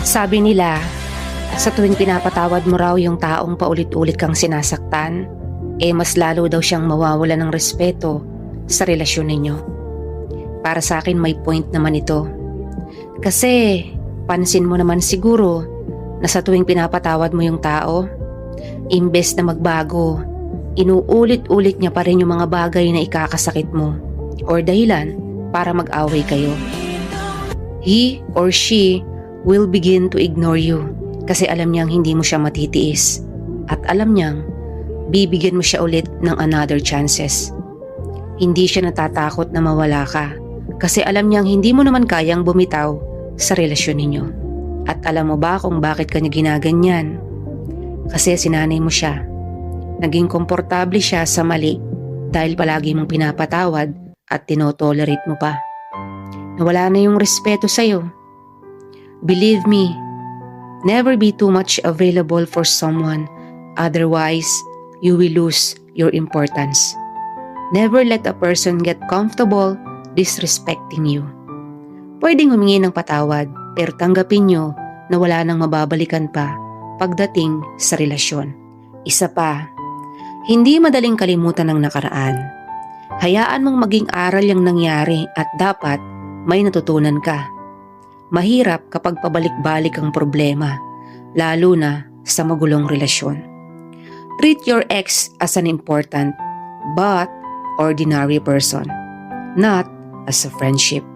Sabi nila, sa tuwing pinapatawad mo raw yung taong paulit-ulit kang sinasaktan, mas lalo daw siyang mawawala ng respeto sa relasyon ninyo. Para sa akin may point naman ito. Kasi pansin mo naman siguro na sa tuwing pinapatawad mo yung tao, imbes na magbago, inuulit-ulit niya pa rin yung mga bagay na ikakasakit mo or dahilan para mag-away kayo. He or she will begin to ignore you kasi alam niyang hindi mo siya matitiis at alam niyang bibigyan mo siya ulit ng another chances. Hindi siya natatakot na mawala ka kasi alam niyang hindi mo naman kayang bumitaw sa relasyon ninyo. At alam mo ba kung bakit ka niya ginaganyan? Kasi sinanay mo siya. Naging komportable siya sa mali dahil palagi mong pinapatawad at tinotolerate mo pa. Nawala na yung respeto sa'yo. Believe me, never be too much available for someone, otherwise you will lose your importance. Never let a person get comfortable disrespecting you. Pwedeng humingi ng patawad pero tanggapin nyo na wala nang mababalikan pa pagdating sa relasyon. Isa pa, hindi madaling kalimutan ng nakaraan. Hayaan mong maging aral yung nangyari at dapat may natutunan ka. Mahirap kapag pabalik-balik ang problema, lalo na sa magulong relasyon. Treat your ex as an important but ordinary person, not as a friendship.